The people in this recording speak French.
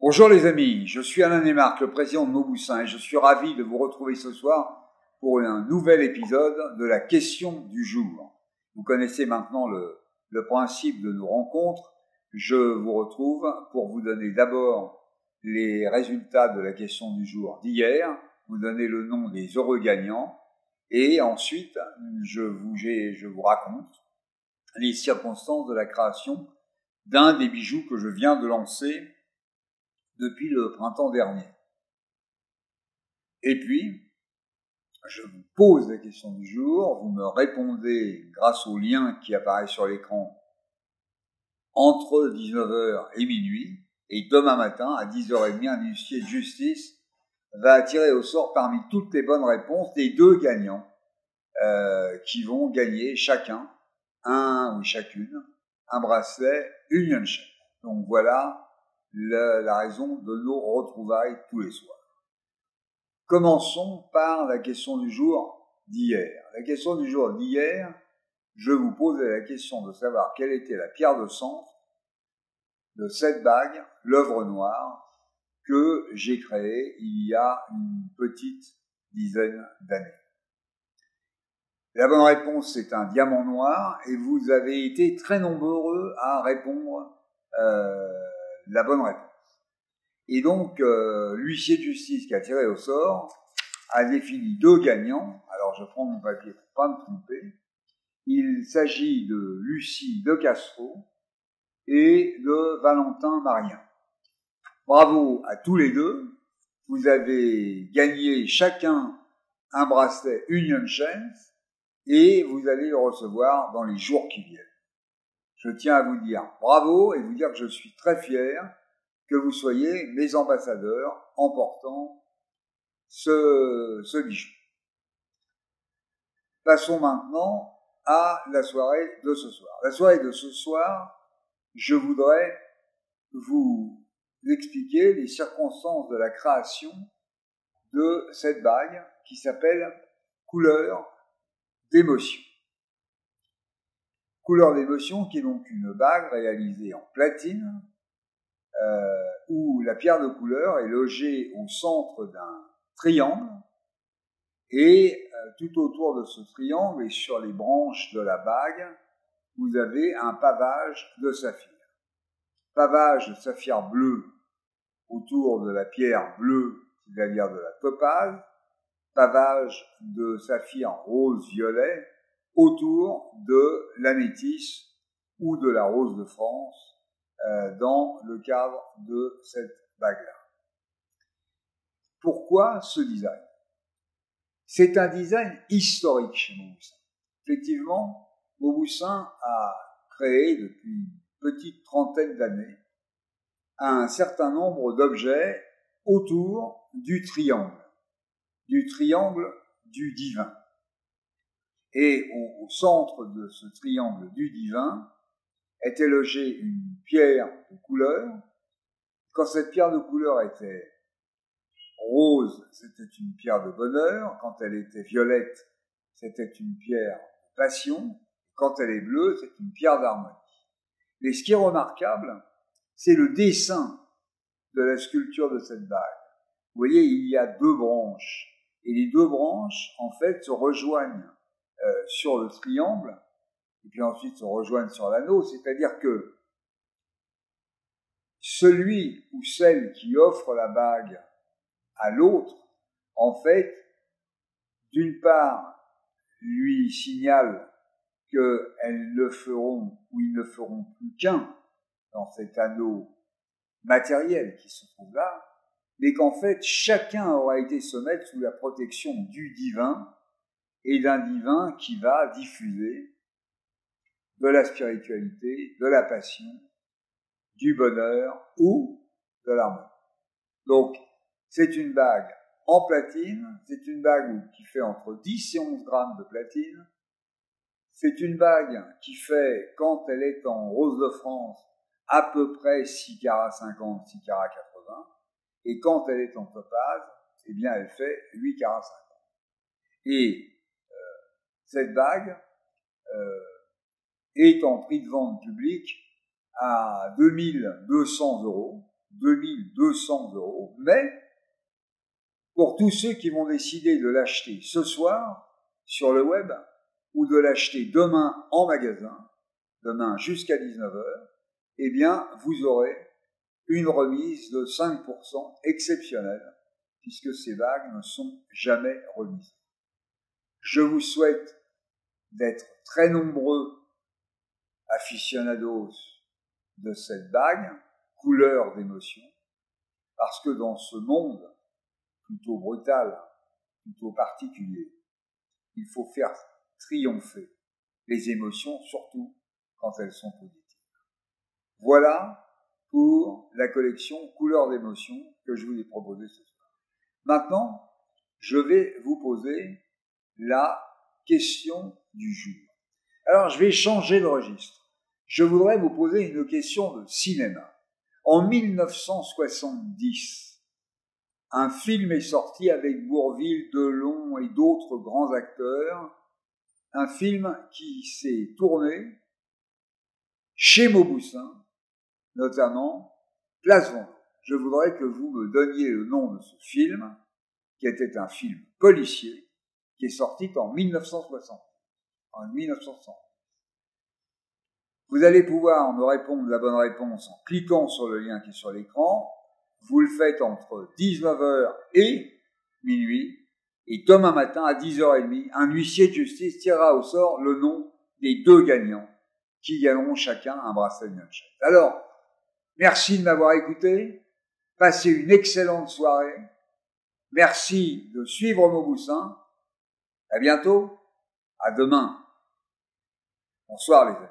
Bonjour les amis, je suis Alain Desmarques, le président de Mauboussin, et je suis ravi de vous retrouver ce soir pour un nouvel épisode de la question du jour. Vous connaissez maintenant le principe de nos rencontres. Je vous retrouve pour vous donner d'abord les résultats de la question du jour d'hier, vous donner le nom des heureux gagnants, et ensuite je vous raconte les circonstances de la création d'un des bijoux que je viens de lancer depuis le printemps dernier. Et puis, je vous pose la question du jour, vous me répondez grâce au lien qui apparaît sur l'écran entre 19h et minuit, et demain matin, à 10h30, un huissier de justice va tirer au sort parmi toutes les bonnes réponses les deux gagnants qui vont gagner chacun, chacune, un bracelet Union Chain. Donc voilà la raison de nos retrouvailles tous les soirs. Commençons par la question du jour d'hier. La question du jour d'hier, je vous posais la question de savoir quelle était la pierre de centre de cette bague, l'œuvre noire, que j'ai créée il y a une petite dizaine d'années. La bonne réponse, c'est un diamant noir, et vous avez été très nombreux à répondre la bonne réponse. Et donc, l'huissier de justice qui a tiré au sort a défini deux gagnants. Alors, je prends mon papier pour pas me tromper. Il s'agit de Lucie de Castro et de Valentin Marien. Bravo à tous les deux. Vous avez gagné chacun un bracelet Union Chain et vous allez le recevoir dans les jours qui viennent. Je tiens à vous dire bravo et vous dire que je suis très fier que vous soyez mes ambassadeurs en portant ce bijou. Passons maintenant à la soirée de ce soir. La soirée de ce soir, je voudrais vous expliquer les circonstances de la création de cette bague qui s'appelle Couleur d'émotion. Couleur d'émotion qui est donc une bague réalisée en platine où la pierre de couleur est logée au centre d'un triangle et tout autour de ce triangle et sur les branches de la bague, vous avez un pavage de saphir. Pavage de saphir bleu autour de la pierre bleue, c'est-à-dire de la topaze, pavage de saphir rose-violet autour de l'améthyste ou de la rose de France dans le cadre de cette bague-là. Pourquoi ce design ? C'est un design historique chez Mauboussin. Effectivement, Mauboussin a créé depuis une petite trentaine d'années un certain nombre d'objets autour du triangle du divin. Et au centre de ce triangle du divin était logée une pierre de couleur. Quand cette pierre de couleur était rose, c'était une pierre de bonheur. Quand elle était violette, c'était une pierre de passion. Quand elle est bleue, c'est une pierre d'harmonie. Mais ce qui est remarquable, c'est le dessin de la sculpture de cette bague. Vous voyez, il y a deux branches. Et les deux branches, en fait, se rejoignent sur le triangle, et puis ensuite se rejoignent sur l'anneau. C'est-à-dire que celui ou celle qui offre la bague à l'autre, en fait, d'une part, lui signale qu'elles ne feront ou ils ne feront plus qu'un dans cet anneau matériel qui se trouve là, mais qu'en fait, chacun aura été se mettre sous la protection du divin et d'un divin qui va diffuser de la spiritualité, de la passion, du bonheur ou de l'harmonie. Donc, c'est une bague en platine, c'est une bague qui fait entre 10 et 11 grammes de platine, c'est une bague qui fait, quand elle est en rose de France, à peu près 6 carats 50, 6 carats 80, et quand elle est en topaze, eh bien elle fait 8 carats 50. Et cette bague est en prix de vente public à 2 200 €, 2200 €, mais pour tous ceux qui vont décider de l'acheter ce soir sur le web ou de l'acheter demain en magasin, demain jusqu'à 19 h, eh bien, vous aurez une remise de 5% exceptionnelle, puisque ces bagues ne sont jamais remises. Je vous souhaite d'être très nombreux aficionados de cette bague, couleur d'émotion, parce que dans ce monde plutôt brutal, plutôt particulier, il faut faire triompher les émotions, surtout quand elles sont positives. Voilà pour la collection couleur d'émotion que je vous ai proposée ce soir. Maintenant, je vais vous poser la question du jour. Alors, je vais changer de registre. Je voudrais vous poser une question de cinéma. En 1970, un film est sorti avec Bourvil, Delon et d'autres grands acteurs. Un film qui s'est tourné chez Mauboussin, notamment Place Vendôme. Je voudrais que vous me donniez le nom de ce film, qui était un film policier, qui est sorti en 1960. En 1960. Vous allez pouvoir me répondre la bonne réponse en cliquant sur le lien qui est sur l'écran. Vous le faites entre 19 h et minuit. Et demain matin, à 10h30, un huissier de justice tirera au sort le nom des 2 gagnants qui gagneront chacun un bracelet de Nunchuck. Alors, merci de m'avoir écouté. Passez une excellente soirée. Merci de suivre Mauboussin. À bientôt. À demain. Bonsoir les amis.